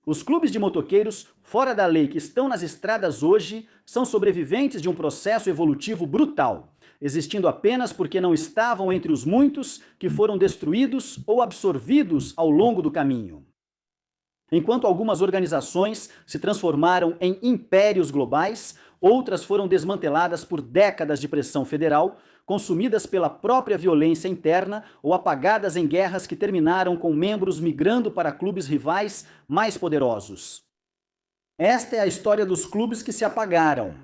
Os clubes de motoqueiros fora da lei que estão nas estradas hoje são sobreviventes de um processo evolutivo brutal, existindo apenas porque não estavam entre os muitos que foram destruídos ou absorvidos ao longo do caminho. Enquanto algumas organizações se transformaram em impérios globais, outras foram desmanteladas por décadas de pressão federal, consumidas pela própria violência interna ou apagadas em guerras que terminaram com membros migrando para clubes rivais mais poderosos. Esta é a história dos clubes que se apagaram.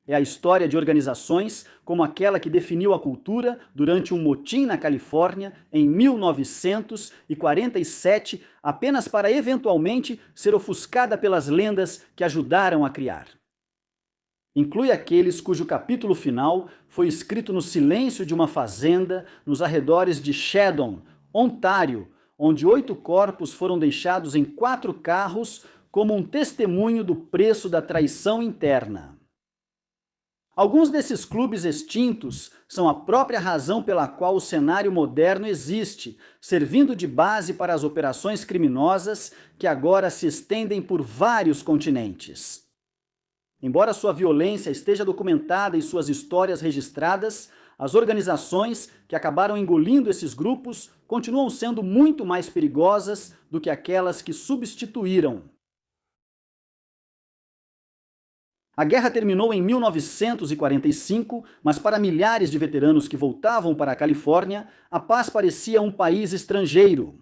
É a história de organizações como aquela que definiu a cultura durante um motim na Califórnia em 1947, apenas para eventualmente ser ofuscada pelas lendas que ajudaram a criar. Inclui aqueles cujo capítulo final foi escrito no silêncio de uma fazenda nos arredores de Shedon, Ontário, onde 8 corpos foram deixados em 4 carros como um testemunho do preço da traição interna. Alguns desses clubes extintos são a própria razão pela qual o cenário moderno existe, servindo de base para as operações criminosas que agora se estendem por vários continentes. Embora sua violência esteja documentada e suas histórias registradas, as organizações que acabaram engolindo esses grupos continuam sendo muito mais perigosas do que aquelas que substituíram. A guerra terminou em 1945, mas para milhares de veteranos que voltavam para a Califórnia, a paz parecia um país estrangeiro.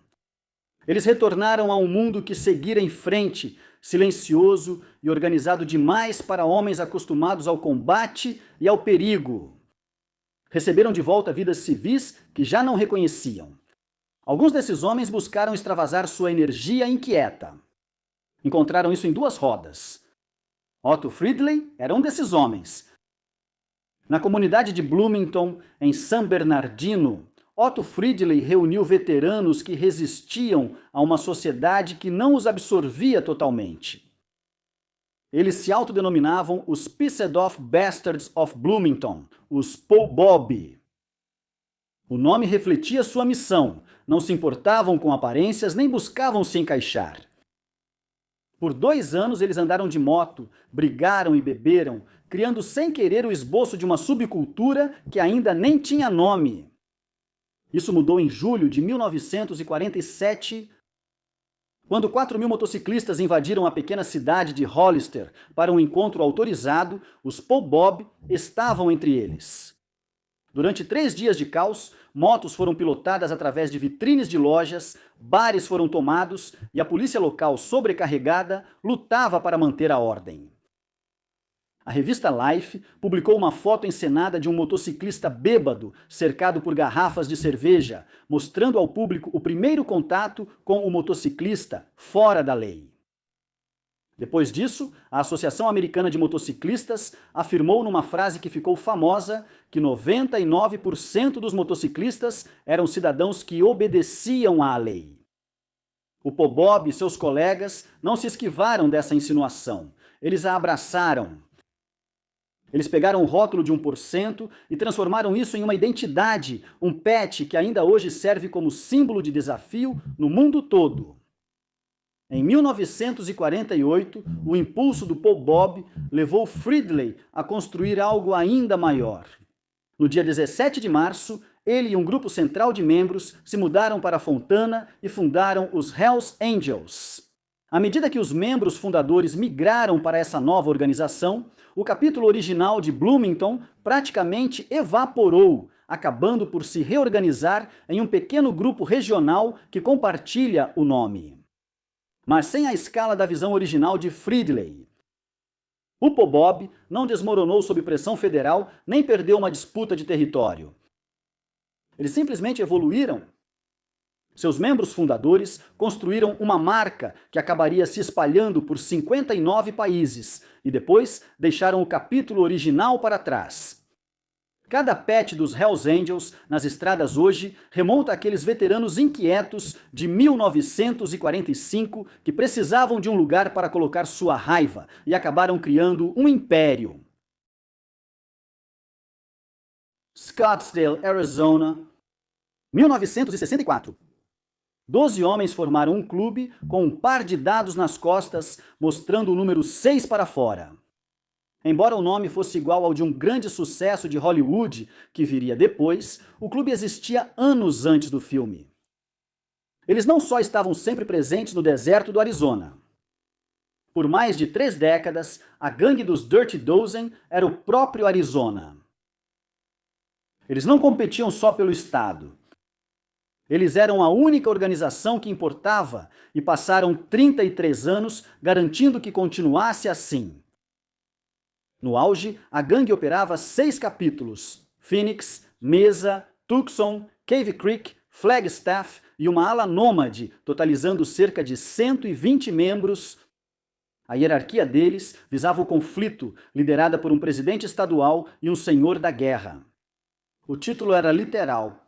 Eles retornaram a um mundo que seguira em frente, silencioso e organizado demais para homens acostumados ao combate e ao perigo. Receberam de volta vidas civis que já não reconheciam. Alguns desses homens buscaram extravasar sua energia inquieta. Encontraram isso em 2 rodas. Otto Friedley era um desses homens. Na comunidade de Bloomington, em San Bernardino, Otto Friedley reuniu veteranos que resistiam a uma sociedade que não os absorvia totalmente. Eles se autodenominavam os Pissed Off Bastards of Bloomington, os POBOB. O nome refletia sua missão, não se importavam com aparências nem buscavam se encaixar. Por 2 anos eles andaram de moto, brigaram e beberam, criando sem querer o esboço de uma subcultura que ainda nem tinha nome. Isso mudou em julho de 1947, quando 4.000 motociclistas invadiram a pequena cidade de Hollister para um encontro autorizado. Os POBOB estavam entre eles. Durante 3 dias de caos, motos foram pilotadas através de vitrines de lojas, bares foram tomados e a polícia local, sobrecarregada, lutava para manter a ordem. A revista Life publicou uma foto encenada de um motociclista bêbado, cercado por garrafas de cerveja, mostrando ao público o primeiro contato com o motociclista fora da lei. Depois disso, a Associação Americana de Motociclistas afirmou numa frase que ficou famosa que 99% dos motociclistas eram cidadãos que obedeciam à lei. O POBOB e seus colegas não se esquivaram dessa insinuação. Eles a abraçaram. Eles pegaram o rótulo de 1% e transformaram isso em uma identidade, um patch que ainda hoje serve como símbolo de desafio no mundo todo. Em 1948, o impulso do POBOB levou Friedley a construir algo ainda maior. No dia 17 de março, ele e um grupo central de membros se mudaram para Fontana e fundaram os Hells Angels. À medida que os membros fundadores migraram para essa nova organização, o capítulo original de Bloomington praticamente evaporou, acabando por se reorganizar em um pequeno grupo regional que compartilha o nome. Mas sem a escala da visão original de Friedley. O POBOB não desmoronou sob pressão federal nem perdeu uma disputa de território. Eles simplesmente evoluíram. Seus membros fundadores construíram uma marca que acabaria se espalhando por 59 países e depois deixaram o capítulo original para trás. Cada patch dos Hells Angels nas estradas hoje remonta àqueles veteranos inquietos de 1945 que precisavam de um lugar para colocar sua raiva e acabaram criando um império. Scottsdale, Arizona, 1964. 12 homens formaram um clube com um par de dados nas costas, mostrando o número 6 para fora. Embora o nome fosse igual ao de um grande sucesso de Hollywood, que viria depois, o clube existia anos antes do filme. Eles não só estavam sempre presentes no deserto do Arizona. Por mais de 3 décadas, a gangue dos Dirty Dozen era o próprio Arizona. Eles não competiam só pelo estado. Eles eram a única organização que importava e passaram 33 anos garantindo que continuasse assim. No auge, a gangue operava 6 capítulos: Phoenix, Mesa, Tucson, Cave Creek, Flagstaff e uma ala nômade, totalizando cerca de 120 membros. A hierarquia deles visava o conflito, liderada por um presidente estadual e um senhor da guerra. O título era literal.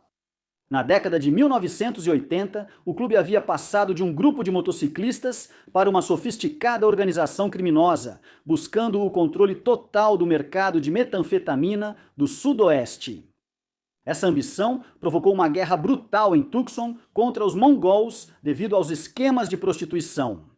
Na década de 1980, o clube havia passado de um grupo de motociclistas para uma sofisticada organização criminosa, buscando o controle total do mercado de metanfetamina do Sudoeste. Essa ambição provocou uma guerra brutal em Tucson contra os mongols devido aos esquemas de prostituição.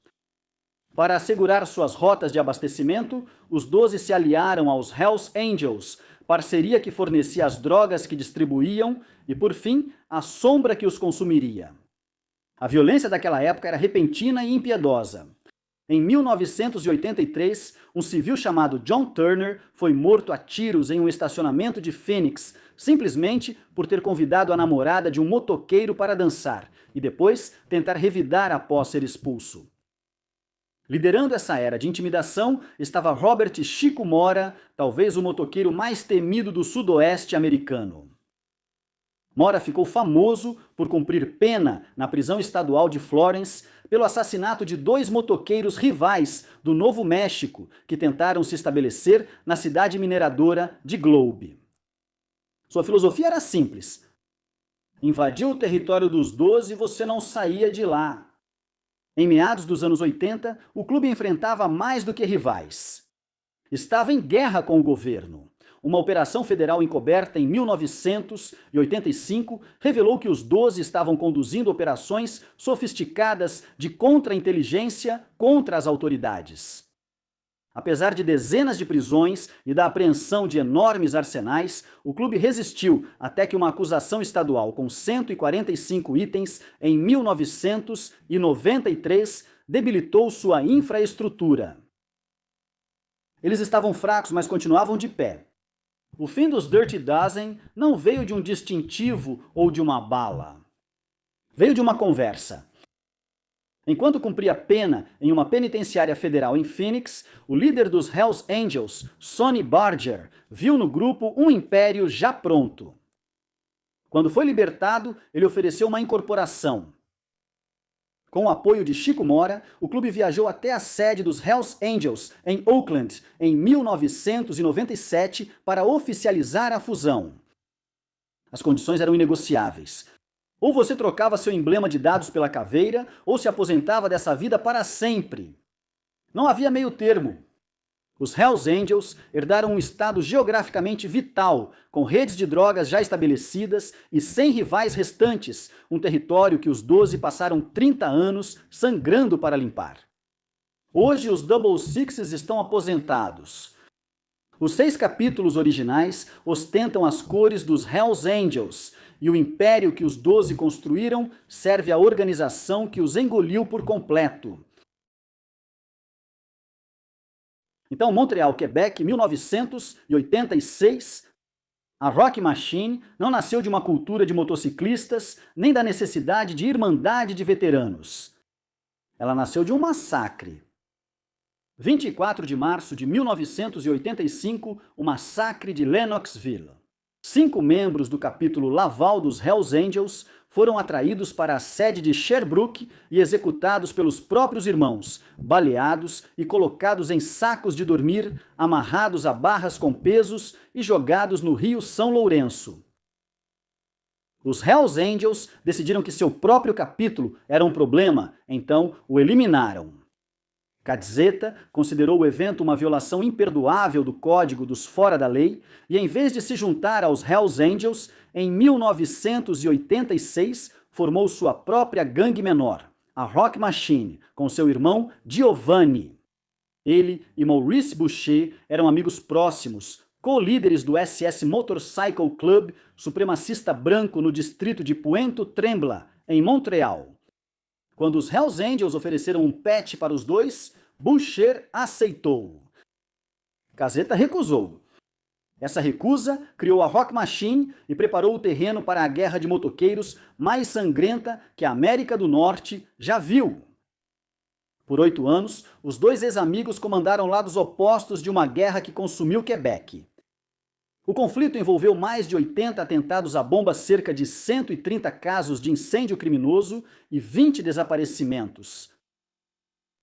Para assegurar suas rotas de abastecimento, os 12 se aliaram aos Hells Angels, parceria que fornecia as drogas que distribuíam e, por fim, a sombra que os consumiria. A violência daquela época era repentina e impiedosa. Em 1983, um civil chamado John Turner foi morto a tiros em um estacionamento de Phoenix, simplesmente por ter convidado a namorada de um motoqueiro para dançar e depois tentar revidar após ser expulso. Liderando essa era de intimidação estava Robert Chico Mora, talvez o motoqueiro mais temido do sudoeste americano. Mora ficou famoso por cumprir pena na prisão estadual de Florence pelo assassinato de 2 motoqueiros rivais do Novo México que tentaram se estabelecer na cidade mineradora de Globe. Sua filosofia era simples: invadiu o território dos 12 e você não saía de lá. Em meados dos anos 80, o clube enfrentava mais do que rivais. Estava em guerra com o governo. Uma operação federal encoberta em 1985 revelou que os 12 estavam conduzindo operações sofisticadas de contra-inteligência contra as autoridades. Apesar de dezenas de prisões e da apreensão de enormes arsenais, o clube resistiu até que uma acusação estadual com 145 itens em 1993 debilitou sua infraestrutura. Eles estavam fracos, mas continuavam de pé. O fim dos Dirty Dozen não veio de um distintivo ou de uma bala. Veio de uma conversa. Enquanto cumpria pena em uma penitenciária federal em Phoenix, o líder dos Hells Angels, Sonny Barger, viu no grupo um império já pronto. Quando foi libertado, ele ofereceu uma incorporação. Com o apoio de Chico Mora, o clube viajou até a sede dos Hells Angels, em Oakland, em 1997, para oficializar a fusão. As condições eram inegociáveis. Ou você trocava seu emblema de dados pela caveira, ou se aposentava dessa vida para sempre. Não havia meio termo. Os Hells Angels herdaram um estado geograficamente vital, com redes de drogas já estabelecidas e 100 rivais restantes, um território que os 12 passaram 30 anos sangrando para limpar. Hoje os Double Sixes estão aposentados. Os 6 capítulos originais ostentam as cores dos Hells Angels, e o império que os 12 construíram serve à organização que os engoliu por completo. Então, Montreal, Quebec, 1986, a Rock Machine não nasceu de uma cultura de motociclistas, nem da necessidade de irmandade de veteranos. Ela nasceu de um massacre. 24 de março de 1985, o massacre de Lennoxville. 5 membros do capítulo Laval dos Hells Angels foram atraídos para a sede de Sherbrooke e executados pelos próprios irmãos, baleados e colocados em sacos de dormir, amarrados a barras com pesos e jogados no rio São Lourenço. Os Hells Angels decidiram que seu próprio capítulo era um problema, então o eliminaram. Catzeta considerou o evento uma violação imperdoável do Código dos Fora da Lei e, em vez de se juntar aos Hells Angels, em 1986 formou sua própria gangue menor, a Rock Machine, com seu irmão Giovanni. Ele e Maurice Boucher eram amigos próximos, co-líderes do SS Motorcycle Club, supremacista branco no distrito de Pointe-Tremblant, em Montreal. Quando os Hells Angels ofereceram um patch para os dois, Boucher aceitou. Caseta recusou. Essa recusa criou a Rock Machine e preparou o terreno para a guerra de motoqueiros mais sangrenta que a América do Norte já viu. Por 8 anos, os dois ex-amigos comandaram lados opostos de uma guerra que consumiu Quebec. O conflito envolveu mais de 80 atentados à bomba, cerca de 130 casos de incêndio criminoso e 20 desaparecimentos.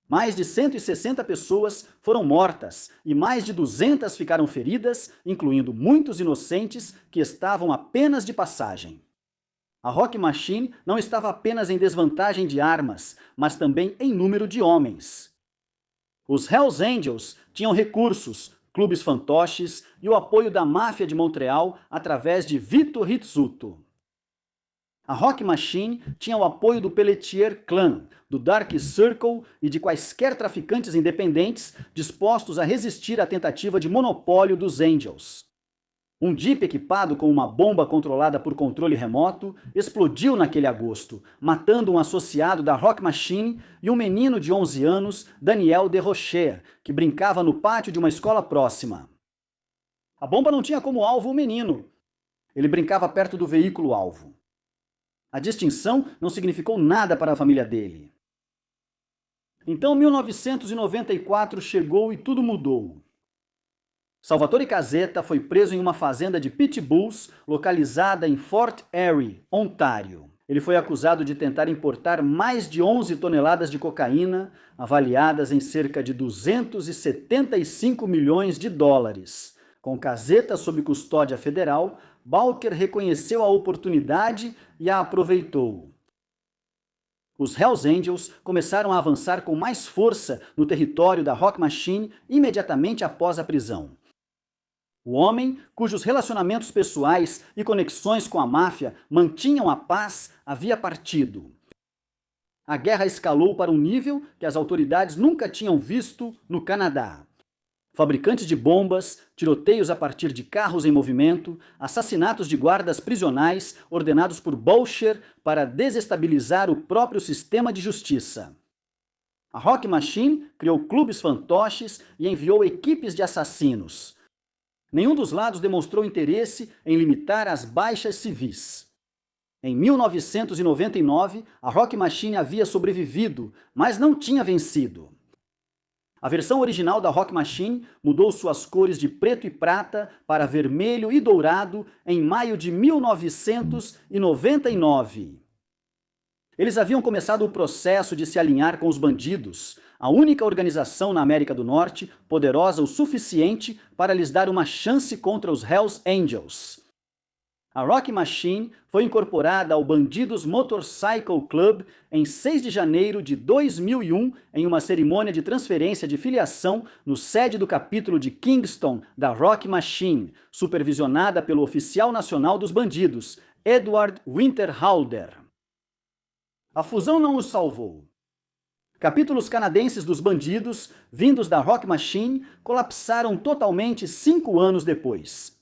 Mais de 160 pessoas foram mortas e mais de 200 ficaram feridas, incluindo muitos inocentes que estavam apenas de passagem. A Rock Machine não estava apenas em desvantagem de armas, mas também em número de homens. Os Hells Angels tinham recursos, clubes fantoches e o apoio da máfia de Montreal através de Vito Rizzuto. A Rock Machine tinha o apoio do Pelletier Clan, do Dark Circle e de quaisquer traficantes independentes dispostos a resistir à tentativa de monopólio dos Angels. Um Jeep equipado com uma bomba controlada por controle remoto explodiu naquele agosto, matando um associado da Rock Machine e um menino de 11 anos, Daniel Desrochers, que brincava no pátio de uma escola próxima. A bomba não tinha como alvo o menino. Ele brincava perto do veículo-alvo. A distinção não significou nada para a família dele. Então 1994 chegou e tudo mudou. Salvatore Caseta foi preso em uma fazenda de pitbulls localizada em Fort Erie, Ontário. Ele foi acusado de tentar importar mais de 11 toneladas de cocaína, avaliadas em cerca de 275 milhões de dólares. Com Caseta sob custódia federal, Balker reconheceu a oportunidade e a aproveitou. Os Hells Angels começaram a avançar com mais força no território da Rock Machine imediatamente após a prisão. O homem, cujos relacionamentos pessoais e conexões com a máfia mantinham a paz, havia partido. A guerra escalou para um nível que as autoridades nunca tinham visto no Canadá. Fabricantes de bombas, tiroteios a partir de carros em movimento, assassinatos de guardas prisionais ordenados por Boucher para desestabilizar o próprio sistema de justiça. A Rock Machine criou clubes fantoches e enviou equipes de assassinos. Nenhum dos lados demonstrou interesse em limitar as baixas civis. Em 1999, a Rock Machine havia sobrevivido, mas não tinha vencido. A versão original da Rock Machine mudou suas cores de preto e prata para vermelho e dourado em maio de 1999. Eles haviam começado o processo de se alinhar com os bandidos, a única organização na América do Norte poderosa o suficiente para lhes dar uma chance contra os Hells Angels. A Rock Machine foi incorporada ao Bandidos Motorcycle Club em 6 de janeiro de 2001 em uma cerimônia de transferência de filiação no sede do capítulo de Kingston da Rock Machine, supervisionada pelo oficial nacional dos bandidos, Edward Winterhalder. A fusão não os salvou. Capítulos canadenses dos bandidos, vindos da Rock Machine, colapsaram totalmente 5 anos depois.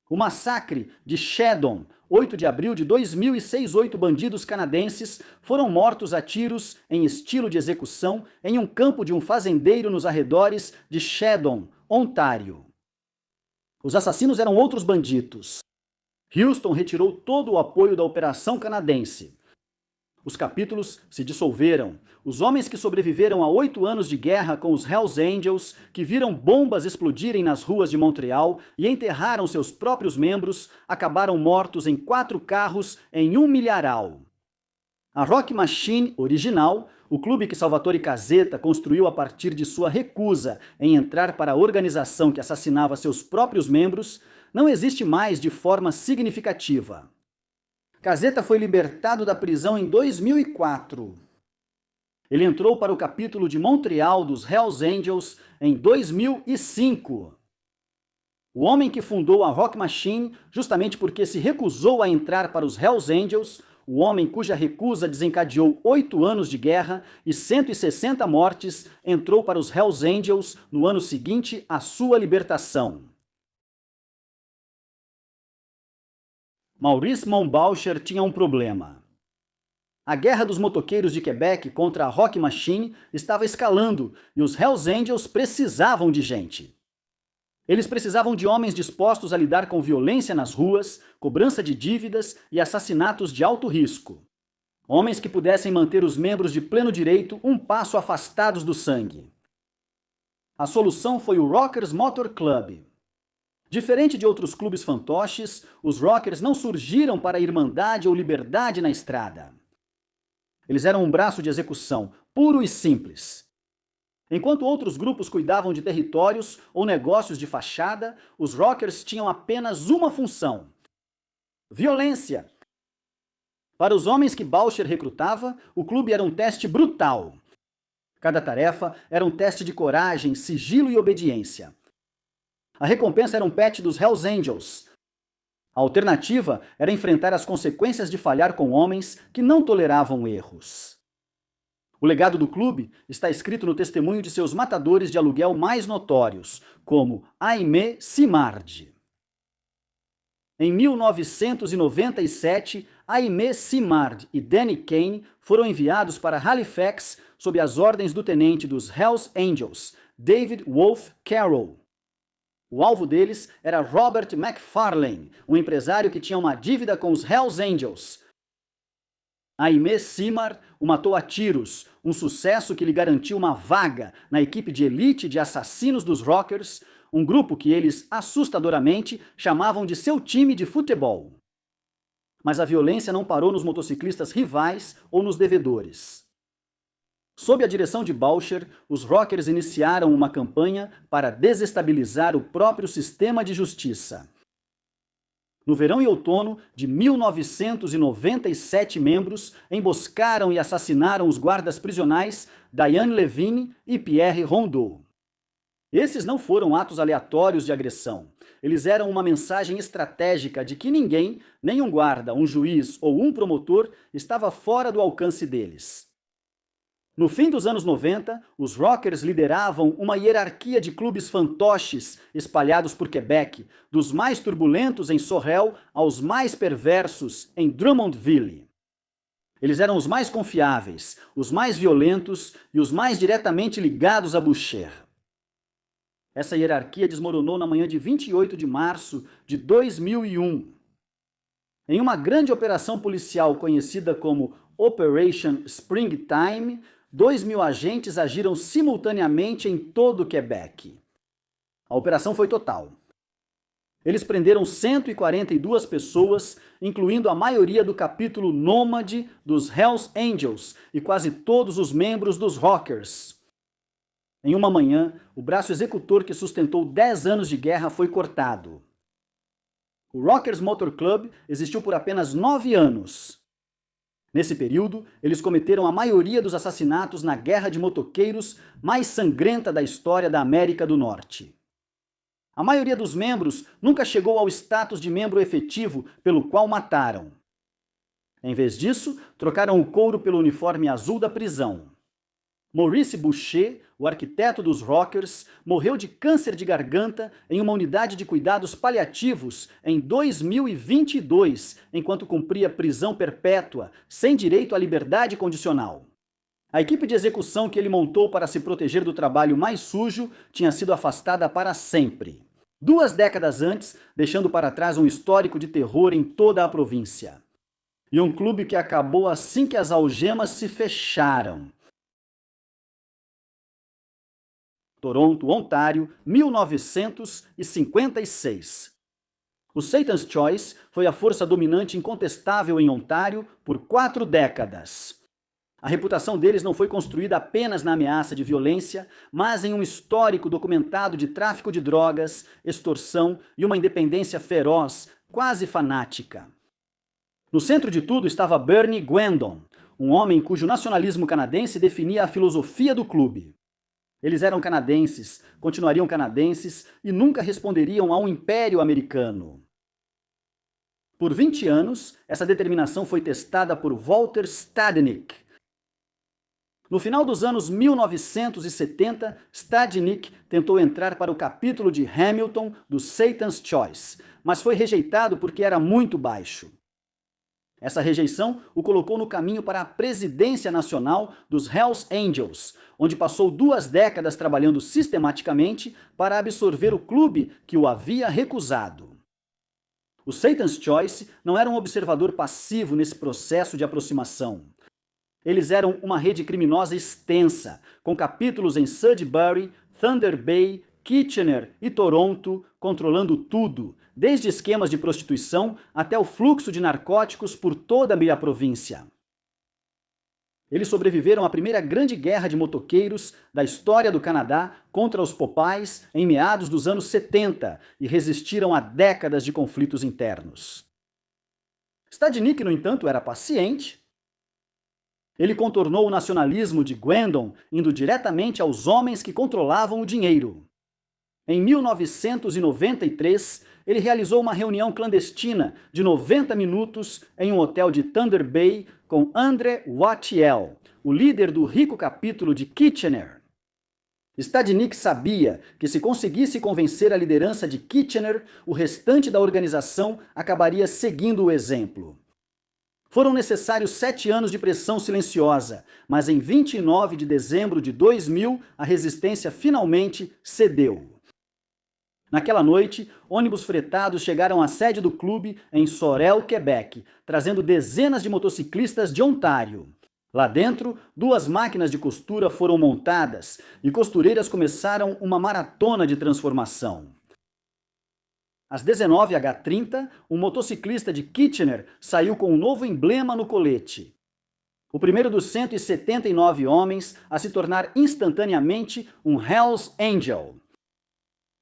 O massacre de Shedon, 8 de abril de 2006, 8 bandidos canadenses foram mortos a tiros em estilo de execução em um campo de um fazendeiro nos arredores de Shedon, Ontário. Os assassinos eram outros bandidos. Houston retirou todo o apoio da operação canadense. Os capítulos se dissolveram. Os homens que sobreviveram a 8 anos de guerra com os Hells Angels, que viram bombas explodirem nas ruas de Montreal e enterraram seus próprios membros, acabaram mortos em 4 carros em um milharal. A Rock Machine original, o clube que Salvatore Caseta construiu a partir de sua recusa em entrar para a organização que assassinava seus próprios membros, não existe mais de forma significativa. Caseta foi libertado da prisão em 2004. Ele entrou para o capítulo de Montreal dos Hells Angels em 2005. O homem que fundou a Rock Machine, justamente porque se recusou a entrar para os Hells Angels, o homem cuja recusa desencadeou 8 anos de guerra e 160 mortes, entrou para os Hells Angels no ano seguinte à sua libertação. Maurice Monboucher tinha um problema. A guerra dos motoqueiros de Quebec contra a Rock Machine estava escalando e os Hells Angels precisavam de gente. Eles precisavam de homens dispostos a lidar com violência nas ruas, cobrança de dívidas e assassinatos de alto risco. Homens que pudessem manter os membros de pleno direito um passo afastados do sangue. A solução foi o Rockers Motor Club. Diferente de outros clubes fantoches, os Rockers não surgiram para irmandade ou liberdade na estrada. Eles eram um braço de execução, puro e simples. Enquanto outros grupos cuidavam de territórios ou negócios de fachada, os Rockers tinham apenas uma função: violência. Para os homens que Boucher recrutava, o clube era um teste brutal. Cada tarefa era um teste de coragem, sigilo e obediência. A recompensa era um pet dos Hells Angels. A alternativa era enfrentar as consequências de falhar com homens que não toleravam erros. O legado do clube está escrito no testemunho de seus matadores de aluguel mais notórios, como Aimé Simard. Em 1997, Aimé Simard e Danny Kane foram enviados para Halifax sob as ordens do tenente dos Hells Angels, David Wolfe Carroll. O alvo deles era Robert McFarlane, um empresário que tinha uma dívida com os Hells Angels. Aimé Simard o matou a tiros, um sucesso que lhe garantiu uma vaga na equipe de elite de assassinos dos Rockers, um grupo que eles assustadoramente chamavam de seu time de futebol. Mas a violência não parou nos motociclistas rivais ou nos devedores. Sob a direção de Boucher, os Rockers iniciaram uma campanha para desestabilizar o próprio sistema de justiça. No verão e outono de 1997, membros emboscaram e assassinaram os guardas prisionais Diane Levine e Pierre Rondeau. Esses não foram atos aleatórios de agressão. Eles eram uma mensagem estratégica de que ninguém, nem um guarda, um juiz ou um promotor, estava fora do alcance deles. No fim dos anos 90, os Rockers lideravam uma hierarquia de clubes fantoches espalhados por Quebec, dos mais turbulentos em Sorel aos mais perversos em Drummondville. Eles eram os mais confiáveis, os mais violentos e os mais diretamente ligados a Boucher. Essa hierarquia desmoronou na manhã de 28 de março de 2001. Em uma grande operação policial conhecida como Operation Springtime, 2.000 agentes agiram simultaneamente em todo o Quebec. A operação foi total. Eles prenderam 142 pessoas, incluindo a maioria do capítulo nômade dos Hells Angels e quase todos os membros dos Rockers. Em uma manhã, o braço executor que sustentou 10 anos de guerra foi cortado. O Rockers Motor Club existiu por apenas 9 anos. Nesse período, eles cometeram a maioria dos assassinatos na guerra de motoqueiros mais sangrenta da história da América do Norte. A maioria dos membros nunca chegou ao status de membro efetivo pelo qual mataram. Em vez disso, trocaram o couro pelo uniforme azul da prisão. Maurice Boucher, o arquiteto dos Rockers, morreu de câncer de garganta em uma unidade de cuidados paliativos em 2022, enquanto cumpria prisão perpétua, sem direito à liberdade condicional. A equipe de execução que ele montou para se proteger do trabalho mais sujo tinha sido afastada para sempre. 2 décadas antes, deixando para trás um histórico de terror em toda a província. E um clube que acabou assim que as algemas se fecharam. Toronto, Ontário, 1956. O Satan's Choice foi a força dominante incontestável em Ontário por 4 décadas. A reputação deles não foi construída apenas na ameaça de violência, mas em um histórico documentado de tráfico de drogas, extorsão e uma independência feroz, quase fanática. No centro de tudo estava Bernie Gwendon, um homem cujo nacionalismo canadense definia a filosofia do clube. Eles eram canadenses, continuariam canadenses e nunca responderiam a um império americano. Por 20 anos, essa determinação foi testada por Walter Stadnik. No final dos anos 1970, Stadnik tentou entrar para o capítulo de Hamilton do Satan's Choice, mas foi rejeitado porque era muito baixo. Essa rejeição o colocou no caminho para a presidência nacional dos Hells Angels, onde passou 2 décadas trabalhando sistematicamente para absorver o clube que o havia recusado. O Satan's Choice não era um observador passivo nesse processo de aproximação. Eles eram uma rede criminosa extensa, com capítulos em Sudbury, Thunder Bay, Kitchener e Toronto, controlando tudo, desde esquemas de prostituição até o fluxo de narcóticos por toda a meia província. Eles sobreviveram à primeira grande guerra de motoqueiros da história do Canadá contra os Popeyes em meados dos anos 70 e resistiram a décadas de conflitos internos. Stadnik, no entanto, era paciente. Ele contornou o nacionalismo de Gwendon, indo diretamente aos homens que controlavam o dinheiro. Em 1993, ele realizou uma reunião clandestina de 90 minutos em um hotel de Thunder Bay com André Wattiel, o líder do rico capítulo de Kitchener. Stadnik sabia que se conseguisse convencer a liderança de Kitchener, o restante da organização acabaria seguindo o exemplo. Foram necessários 7 anos de pressão silenciosa, mas em 29 de dezembro de 2000, a resistência finalmente cedeu. Naquela noite, ônibus fretados chegaram à sede do clube em Sorel, Quebec, trazendo dezenas de motociclistas de Ontário. Lá dentro, 2 máquinas de costura foram montadas e costureiras começaram uma maratona de transformação. Às 19h30, um motociclista de Kitchener saiu com um novo emblema no colete. O primeiro dos 179 homens a se tornar instantaneamente um Hells Angel.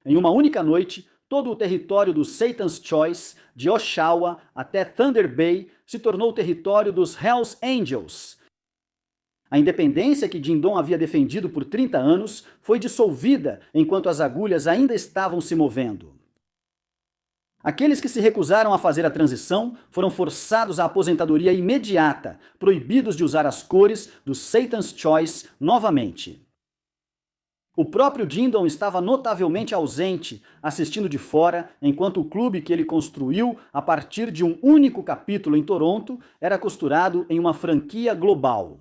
Em uma única noite, todo o território do Satan's Choice, de Oshawa até Thunder Bay, se tornou território dos Hells Angels. A independência que Jindon havia defendido por 30 anos foi dissolvida enquanto as agulhas ainda estavam se movendo. Aqueles que se recusaram a fazer a transição foram forçados à aposentadoria imediata, proibidos de usar as cores do Satan's Choice novamente. O próprio Jindon estava notavelmente ausente, assistindo de fora, enquanto o clube que ele construiu a partir de um único capítulo em Toronto era costurado em uma franquia global.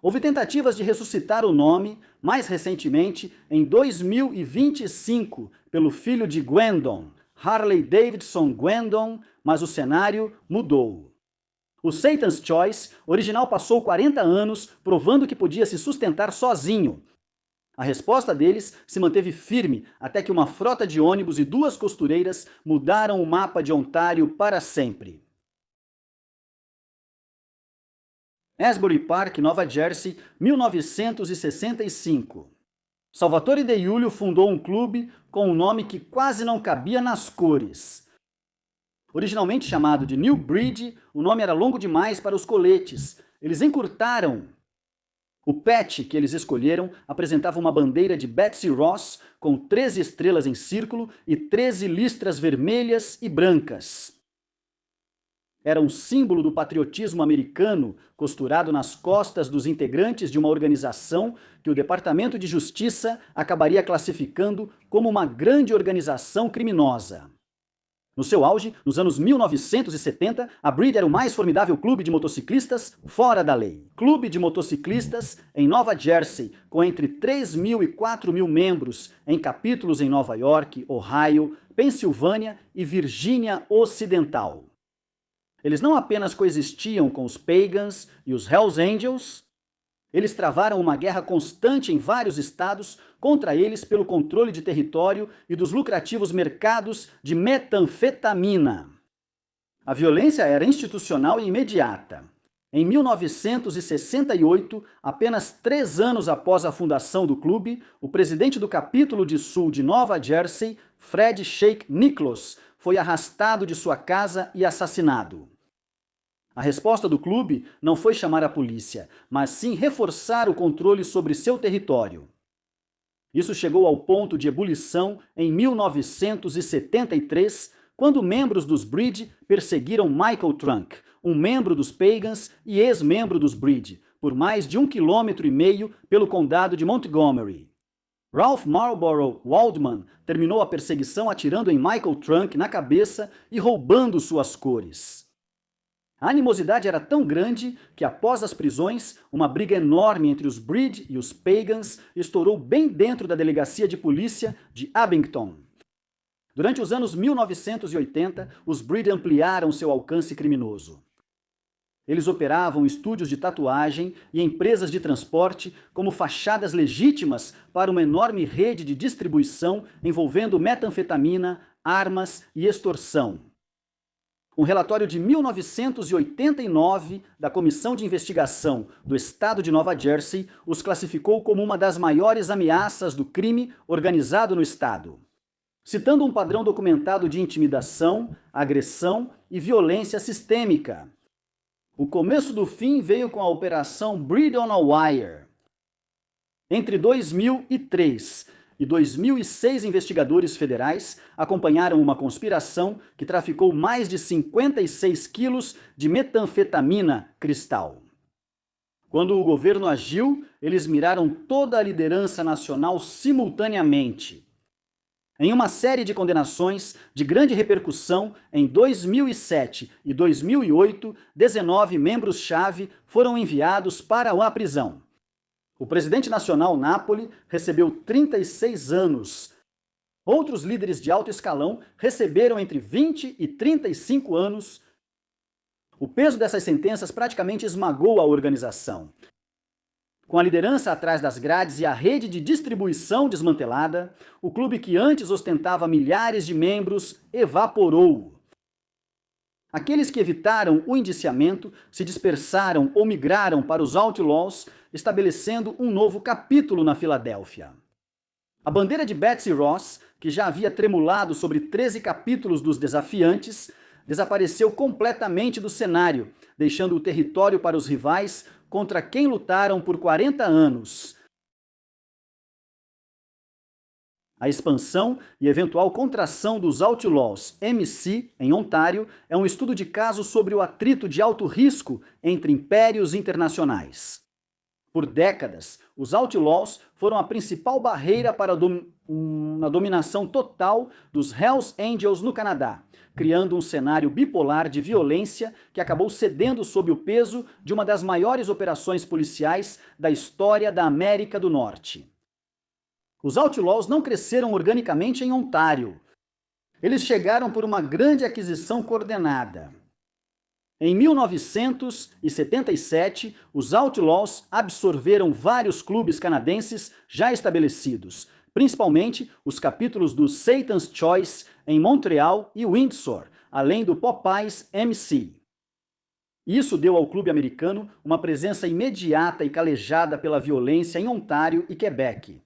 Houve tentativas de ressuscitar o nome, mais recentemente, em 2025, pelo filho de Gwendon, Harley Davidson Gwendon, mas o cenário mudou. O Satan's Choice original passou 40 anos provando que podia se sustentar sozinho. A resposta deles se manteve firme até que uma frota de ônibus e 2 costureiras mudaram o mapa de Ontário para sempre. Asbury Park, Nova Jersey, 1965. Salvatore De Iulio fundou um clube com um nome que quase não cabia nas cores. Originalmente chamado de New Breed, o nome era longo demais para os coletes. Eles encurtaram. O patch que eles escolheram apresentava uma bandeira de Betsy Ross com 13 estrelas em círculo e 13 listras vermelhas e brancas. Era um símbolo do patriotismo americano costurado nas costas dos integrantes de uma organização que o Departamento de Justiça acabaria classificando como uma grande organização criminosa. No seu auge, nos anos 1970, a Breed era o mais formidável clube de motociclistas fora da lei. Clube de motociclistas em Nova Jersey, com entre 3.000 e 4.000 membros em capítulos em Nova York, Ohio, Pensilvânia e Virgínia Ocidental. Eles não apenas coexistiam com os Pagans e os Hells Angels, eles travaram uma guerra constante em vários estados contra eles pelo controle de território e dos lucrativos mercados de metanfetamina. A violência era institucional e imediata. Em 1968, apenas 3 anos após a fundação do clube, o presidente do capítulo de sul de Nova Jersey, Fred Sheikh Nicholas, foi arrastado de sua casa e assassinado. A resposta do clube não foi chamar a polícia, mas sim reforçar o controle sobre seu território. Isso chegou ao ponto de ebulição em 1973, quando membros dos Breed perseguiram Michael Trunk, um membro dos Pagans e ex-membro dos Breed, por mais de 1,5 km pelo condado de Montgomery. Ralph Marlborough Waldman terminou a perseguição atirando em Michael Trunk na cabeça e roubando suas cores. A animosidade era tão grande que, após as prisões, uma briga enorme entre os Breed e os Pagans estourou bem dentro da delegacia de polícia de Abington. Durante os anos 1980, os Breed ampliaram seu alcance criminoso. Eles operavam estúdios de tatuagem e empresas de transporte como fachadas legítimas para uma enorme rede de distribuição envolvendo metanfetamina, armas e extorsão. Um relatório de 1989 da Comissão de Investigação do Estado de Nova Jersey os classificou como uma das maiores ameaças do crime organizado no estado, citando um padrão documentado de intimidação, agressão e violência sistêmica. O começo do fim veio com a Operação Breed on a Wire. Entre 2003 e 2006, investigadores federais acompanharam uma conspiração que traficou mais de 56 quilos de metanfetamina cristal. Quando o governo agiu, eles miraram toda a liderança nacional simultaneamente. Em uma série de condenações de grande repercussão, em 2007 e 2008, 19 membros-chave foram enviados para a prisão. O presidente nacional Napoli recebeu 36 anos. Outros líderes de alto escalão receberam entre 20 e 35 anos. O peso dessas sentenças praticamente esmagou a organização. Com a liderança atrás das grades e a rede de distribuição desmantelada, o clube que antes ostentava milhares de membros evaporou. Aqueles que evitaram o indiciamento se dispersaram ou migraram para os Outlaws, estabelecendo um novo capítulo na Filadélfia. A bandeira de Betsy Ross, que já havia tremulado sobre 13 capítulos dos Desafiantes, desapareceu completamente do cenário, deixando o território para os rivais contra quem lutaram por 40 anos. A expansão e eventual contração dos Outlaws MC em Ontário é um estudo de caso sobre o atrito de alto risco entre impérios internacionais. Por décadas, os Outlaws foram a principal barreira para a dominação total dos Hells Angels no Canadá, criando um cenário bipolar de violência que acabou cedendo sob o peso de uma das maiores operações policiais da história da América do Norte. Os Outlaws não cresceram organicamente em Ontário. Eles chegaram por uma grande aquisição coordenada. Em 1977, os Outlaws absorveram vários clubes canadenses já estabelecidos, principalmente os capítulos do Satan's Choice em Montreal e Windsor, além do Popeyes MC. Isso deu ao clube americano uma presença imediata e calejada pela violência em Ontário e Quebec.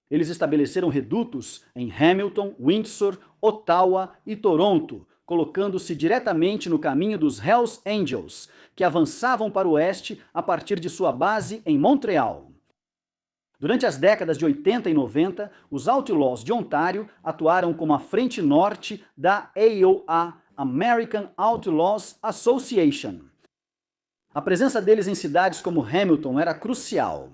Eles estabeleceram redutos em Hamilton, Windsor, Ottawa e Toronto, colocando-se diretamente no caminho dos Hells Angels, que avançavam para o oeste a partir de sua base em Montreal. Durante as décadas de 80 e 90, os Outlaws de Ontário atuaram como a frente norte da AOA, American Outlaws Association. A presença deles em cidades como Hamilton era crucial.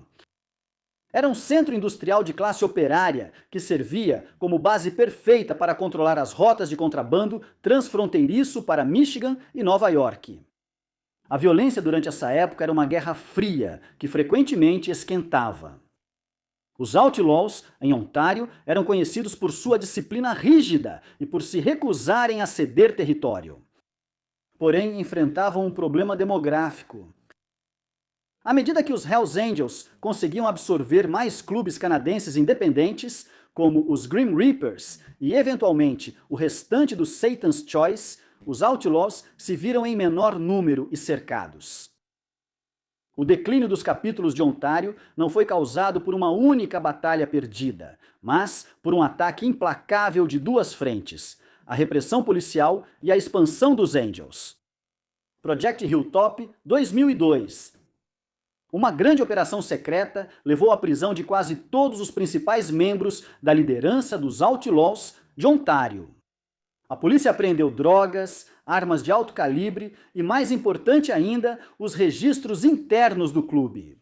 Era um centro industrial de classe operária que servia como base perfeita para controlar as rotas de contrabando transfronteiriço para Michigan e Nova York. A violência durante essa época era uma guerra fria, que frequentemente esquentava. Os Outlaws, em Ontário, eram conhecidos por sua disciplina rígida e por se recusarem a ceder território. Porém, enfrentavam um problema demográfico. À medida que os Hells Angels conseguiam absorver mais clubes canadenses independentes, como os Grim Reapers e, eventualmente, o restante do Satan's Choice, os Outlaws se viram em menor número e cercados. O declínio dos capítulos de Ontário não foi causado por uma única batalha perdida, mas por um ataque implacável de duas frentes, a repressão policial e a expansão dos Angels. Project Hilltop, 2002. Uma grande operação secreta levou à prisão de quase todos os principais membros da liderança dos Outlaws de Ontário. A polícia apreendeu drogas, armas de alto calibre e, mais importante ainda, os registros internos do clube.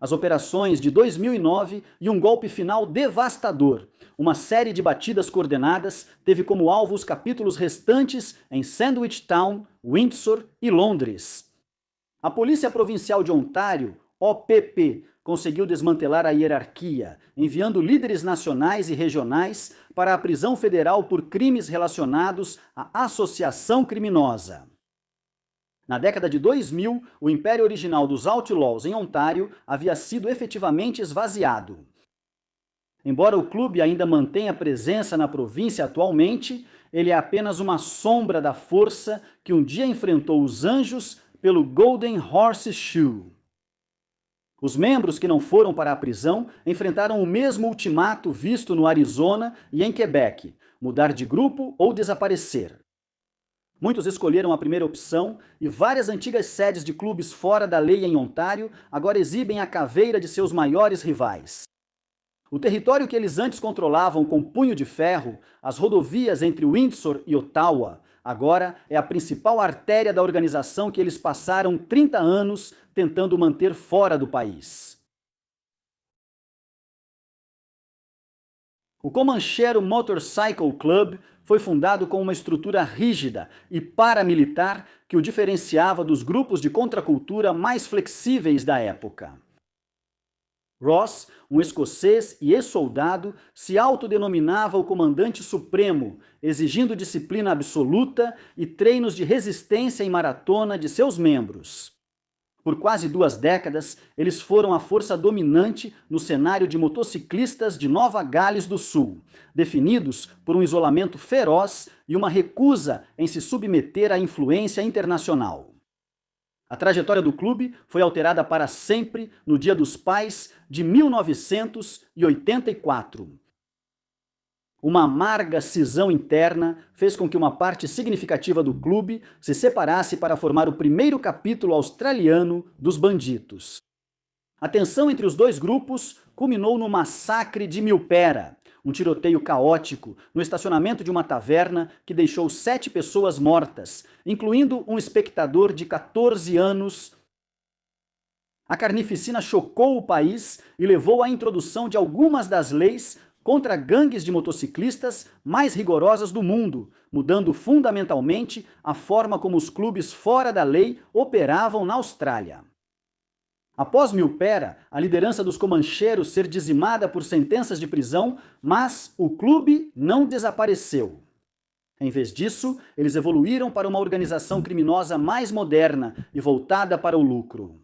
As operações de 2009 e um golpe final devastador. Uma série de batidas coordenadas teve como alvo os capítulos restantes em Sandwich Town, Windsor e Londres. A Polícia Provincial de Ontário, OPP, conseguiu desmantelar a hierarquia, enviando líderes nacionais e regionais para a prisão federal por crimes relacionados à associação criminosa. Na década de 2000, o império original dos Outlaws em Ontário havia sido efetivamente esvaziado. Embora o clube ainda mantenha presença na província atualmente, ele é apenas uma sombra da força que um dia enfrentou os Anjos pelo Golden Horseshoe. Os membros que não foram para a prisão enfrentaram o mesmo ultimato visto no Arizona e em Quebec: mudar de grupo ou desaparecer. Muitos escolheram a primeira opção e várias antigas sedes de clubes fora da lei em Ontário agora exibem a caveira de seus maiores rivais. O território que eles antes controlavam com punho de ferro, as rodovias entre Windsor e Ottawa, agora é a principal artéria da organização que eles passaram 30 anos tentando manter fora do país. O Comanchero Motorcycle Club foi fundado com uma estrutura rígida e paramilitar que o diferenciava dos grupos de contracultura mais flexíveis da época. Ross, um escocês e ex-soldado, se autodenominava o comandante supremo, exigindo disciplina absoluta e treinos de resistência em maratona de seus membros. Por quase 2 décadas, eles foram a força dominante no cenário de motociclistas de Nova Gales do Sul, definidos por um isolamento feroz e uma recusa em se submeter à influência internacional. A trajetória do clube foi alterada para sempre no Dia dos Pais de 1984. Uma amarga cisão interna fez com que uma parte significativa do clube se separasse para formar o primeiro capítulo australiano dos Banditos. A tensão entre os dois grupos culminou no massacre de Milpera, um tiroteio caótico no estacionamento de uma taverna que deixou 7 pessoas mortas, incluindo um espectador de 14 anos. A carnificina chocou o país e levou à introdução de algumas das leis contra gangues de motociclistas mais rigorosas do mundo, mudando fundamentalmente a forma como os clubes fora da lei operavam na Austrália. Após Milpera, a liderança dos Comancheiros ser dizimada por sentenças de prisão, mas o clube não desapareceu. Em vez disso, eles evoluíram para uma organização criminosa mais moderna e voltada para o lucro.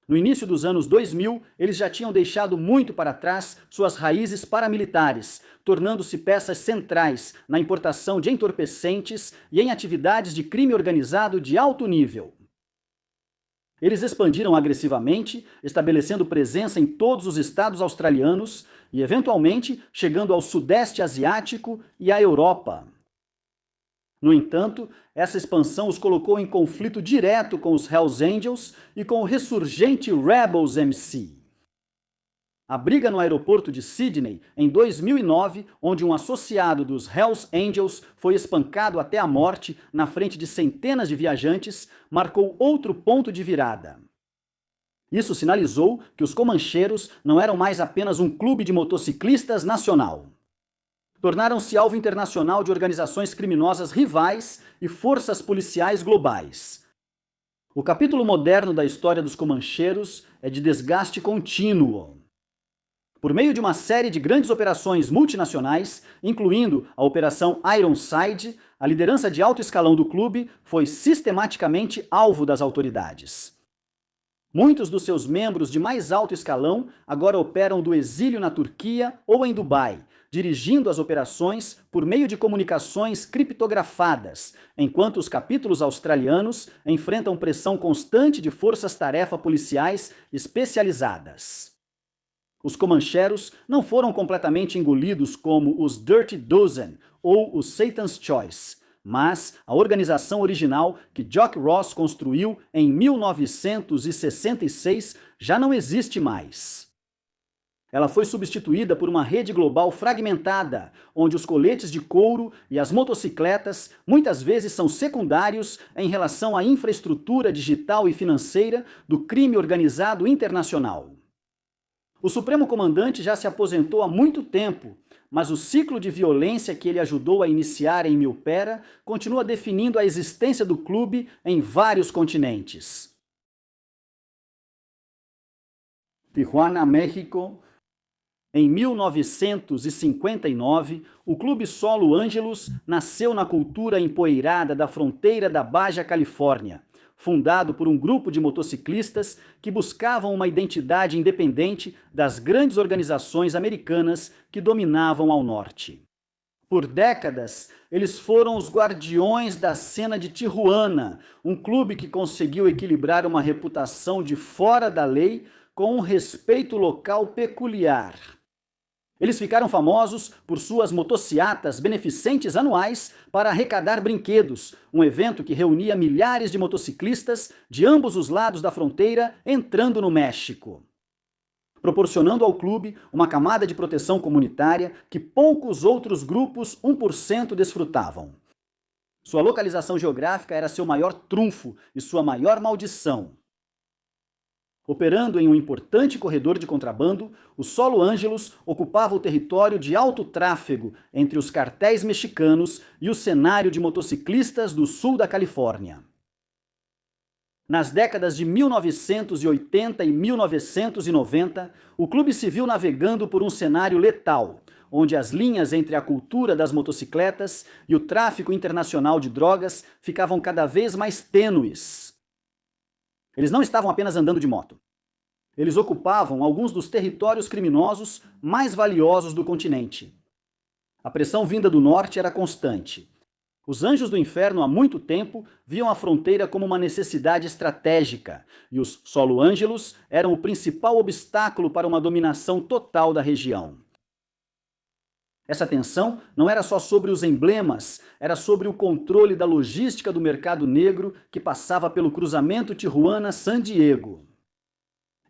No início dos anos 2000, eles já tinham deixado muito para trás suas raízes paramilitares, tornando-se peças centrais na importação de entorpecentes e em atividades de crime organizado de alto nível. Eles expandiram agressivamente, estabelecendo presença em todos os estados australianos e, eventualmente, chegando ao Sudeste Asiático e à Europa. No entanto, essa expansão os colocou em conflito direto com os Hells Angels e com o ressurgente Rebels MC. A briga no aeroporto de Sydney, em 2009, onde um associado dos Hells Angels foi espancado até a morte na frente de centenas de viajantes, marcou outro ponto de virada. Isso sinalizou que os Comancheiros não eram mais apenas um clube de motociclistas nacional. Tornaram-se alvo internacional de organizações criminosas rivais e forças policiais globais. O capítulo moderno da história dos Comancheiros é de desgaste contínuo. Por meio de uma série de grandes operações multinacionais, incluindo a Operação Ironside, a liderança de alto escalão do clube foi sistematicamente alvo das autoridades. Muitos dos seus membros de mais alto escalão agora operam do exílio na Turquia ou em Dubai, dirigindo as operações por meio de comunicações criptografadas, enquanto os capítulos australianos enfrentam pressão constante de forças-tarefa policiais especializadas. Os Comancheiros não foram completamente engolidos como os Dirty Dozen ou os Satan's Choice, mas a organização original que Jock Ross construiu em 1966 já não existe mais. Ela foi substituída por uma rede global fragmentada, onde os coletes de couro e as motocicletas muitas vezes são secundários em relação à infraestrutura digital e financeira do crime organizado internacional. O Supremo Comandante já se aposentou há muito tempo, mas o ciclo de violência que ele ajudou a iniciar em Milpera continua definindo a existência do clube em vários continentes. Tijuana, México. Em 1959, o Clube Solo Angelus nasceu na cultura empoeirada da fronteira da Baja Califórnia, fundado por um grupo de motociclistas que buscavam uma identidade independente das grandes organizações americanas que dominavam ao norte. Por décadas, eles foram os guardiões da cena de Tijuana, um clube que conseguiu equilibrar uma reputação de fora da lei com um respeito local peculiar. Eles ficaram famosos por suas motociatas beneficentes anuais para arrecadar brinquedos, um evento que reunia milhares de motociclistas de ambos os lados da fronteira entrando no México, proporcionando ao clube uma camada de proteção comunitária que poucos outros grupos 1% desfrutavam. Sua localização geográfica era seu maior trunfo e sua maior maldição. Operando em um importante corredor de contrabando, o Solo Angelus ocupava o território de alto tráfego entre os cartéis mexicanos e o cenário de motociclistas do sul da Califórnia. Nas décadas de 1980 e 1990, o clube se viu navegando por um cenário letal, onde as linhas entre a cultura das motocicletas e o tráfico internacional de drogas ficavam cada vez mais tênues. Eles não estavam apenas andando de moto. Eles ocupavam alguns dos territórios criminosos mais valiosos do continente. A pressão vinda do norte era constante. Os anjos do inferno há muito tempo viam a fronteira como uma necessidade estratégica, e os Solo Angelus eram o principal obstáculo para uma dominação total da região. Essa tensão não era só sobre os emblemas, era sobre o controle da logística do mercado negro que passava pelo cruzamento Tijuana-San Diego.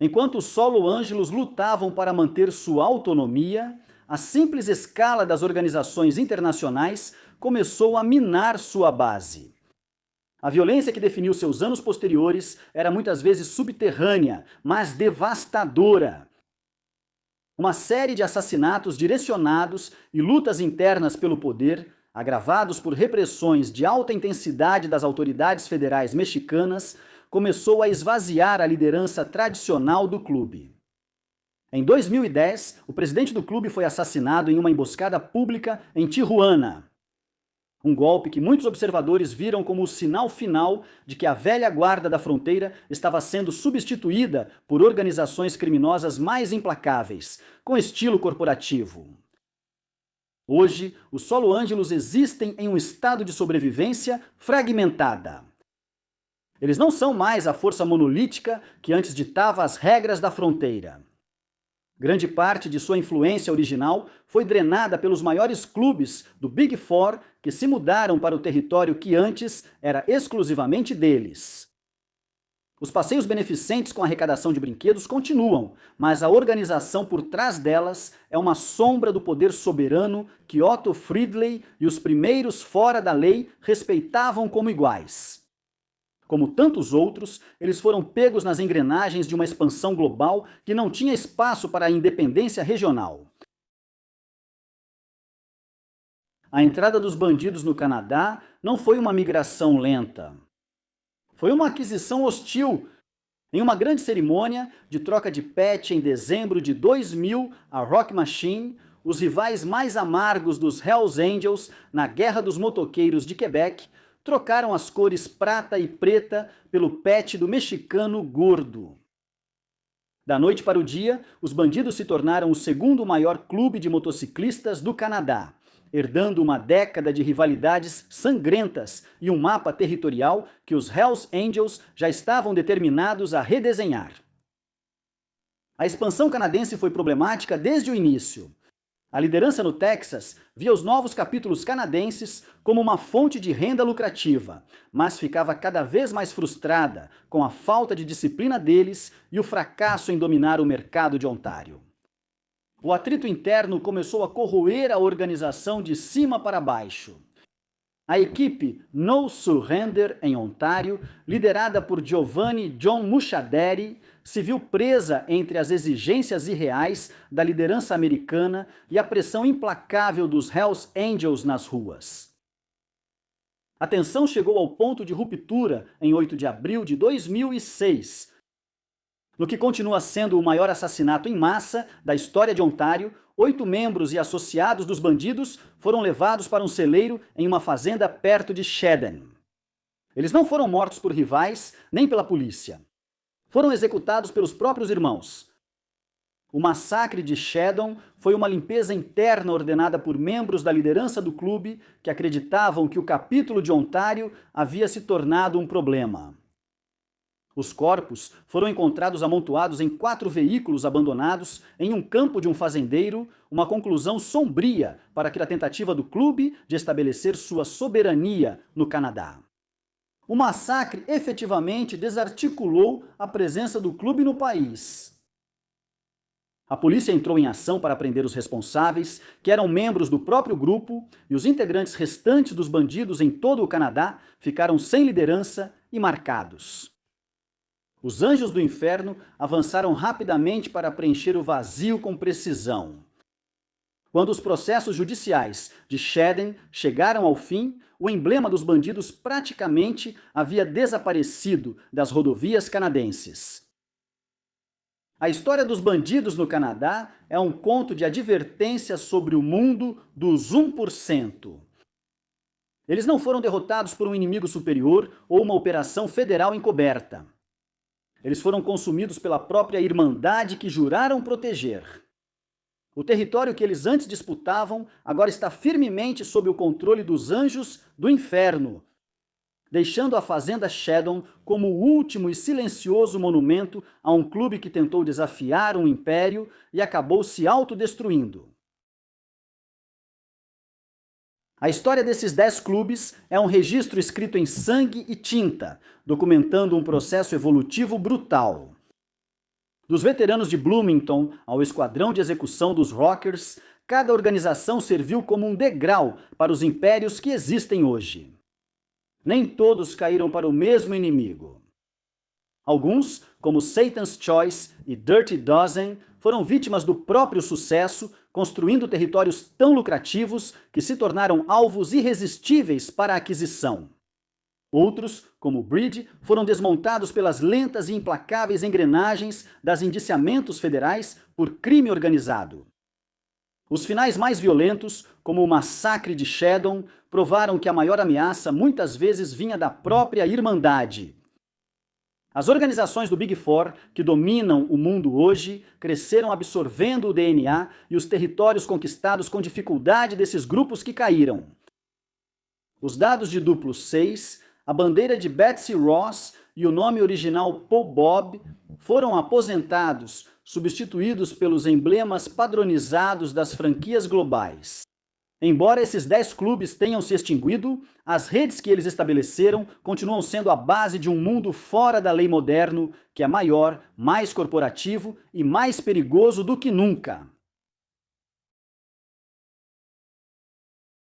Enquanto os Solo Angelus lutavam para manter sua autonomia, a simples escala das organizações internacionais começou a minar sua base. A violência que definiu seus anos posteriores era muitas vezes subterrânea, mas devastadora. Uma série de assassinatos direcionados e lutas internas pelo poder, agravados por repressões de alta intensidade das autoridades federais mexicanas, começou a esvaziar a liderança tradicional do clube. Em 2010, o presidente do clube foi assassinado em uma emboscada pública em Tijuana. Um golpe que muitos observadores viram como o sinal final de que a velha guarda da fronteira estava sendo substituída por organizações criminosas mais implacáveis, com estilo corporativo. Hoje, os Solo Angelus existem em um estado de sobrevivência fragmentada. Eles não são mais a força monolítica que antes ditava as regras da fronteira. Grande parte de sua influência original foi drenada pelos maiores clubes do Big Four que se mudaram para o território que antes era exclusivamente deles. Os passeios beneficentes com arrecadação de brinquedos continuam, mas a organização por trás delas é uma sombra do poder soberano que Otto Friedley e os primeiros fora da lei respeitavam como iguais. Como tantos outros, eles foram pegos nas engrenagens de uma expansão global que não tinha espaço para a independência regional. A entrada dos bandidos no Canadá não foi uma migração lenta. Foi uma aquisição hostil. Em uma grande cerimônia de troca de pet em dezembro de 2000, a Rock Machine, os rivais mais amargos dos Hells Angels na Guerra dos Motoqueiros de Quebec, trocaram as cores prata e preta pelo pet do mexicano gordo. Da noite para o dia, os bandidos se tornaram o segundo maior clube de motociclistas do Canadá, herdando uma década de rivalidades sangrentas e um mapa territorial que os Hells Angels já estavam determinados a redesenhar. A expansão canadense foi problemática desde o início. A liderança no Texas via os novos capítulos canadenses como uma fonte de renda lucrativa, mas ficava cada vez mais frustrada com a falta de disciplina deles e o fracasso em dominar o mercado de Ontário. O atrito interno começou a corroer a organização de cima para baixo. A equipe No Surrender, em Ontário, liderada por Giovanni John Muchaderi, se viu presa entre as exigências irreais da liderança americana e a pressão implacável dos Hells Angels nas ruas. A tensão chegou ao ponto de ruptura em 8 de abril de 2006. No que continua sendo o maior assassinato em massa da história de Ontário, 8 membros e associados dos bandidos foram levados para um celeiro em uma fazenda perto de Sheden. Eles não foram mortos por rivais nem pela polícia. Foram executados pelos próprios irmãos. O massacre de Sheden foi uma limpeza interna ordenada por membros da liderança do clube que acreditavam que o capítulo de Ontário havia se tornado um problema. Os corpos foram encontrados amontoados em 4 veículos abandonados em um campo de um fazendeiro, uma conclusão sombria para a tentativa do clube de estabelecer sua soberania no Canadá. O massacre efetivamente desarticulou a presença do clube no país. A polícia entrou em ação para prender os responsáveis, que eram membros do próprio grupo, e os integrantes restantes dos bandidos em todo o Canadá ficaram sem liderança e marcados. Os anjos do inferno avançaram rapidamente para preencher o vazio com precisão. Quando os processos judiciais de Sheden chegaram ao fim, o emblema dos bandidos praticamente havia desaparecido das rodovias canadenses. A história dos bandidos no Canadá é um conto de advertência sobre o mundo dos 1%. Eles não foram derrotados por um inimigo superior ou uma operação federal encoberta. Eles foram consumidos pela própria irmandade que juraram proteger. O território que eles antes disputavam agora está firmemente sob o controle dos anjos do inferno, deixando a fazenda Sheden como o último e silencioso monumento a um clube que tentou desafiar um império e acabou se autodestruindo. A história desses 10 clubes é um registro escrito em sangue e tinta, documentando um processo evolutivo brutal. Dos veteranos de Bloomington ao esquadrão de execução dos Rockers, cada organização serviu como um degrau para os impérios que existem hoje. Nem todos caíram para o mesmo inimigo. Alguns, como Satan's Choice e Dirty Dozen, foram vítimas do próprio sucesso, construindo territórios tão lucrativos que se tornaram alvos irresistíveis para a aquisição. Outros, como Bridge, foram desmontados pelas lentas e implacáveis engrenagens das indiciamentos federais por crime organizado. Os finais mais violentos, como o massacre de Sheden, provaram que a maior ameaça muitas vezes vinha da própria Irmandade. As organizações do Big Four, que dominam o mundo hoje, cresceram absorvendo o DNA e os territórios conquistados com dificuldade desses grupos que caíram. Os dados de duplo 6, a bandeira de Betsy Ross e o nome original Paul Bob foram aposentados, substituídos pelos emblemas padronizados das franquias globais. Embora esses 10 clubes tenham se extinguido, as redes que eles estabeleceram continuam sendo a base de um mundo fora da lei moderno, que é maior, mais corporativo e mais perigoso do que nunca.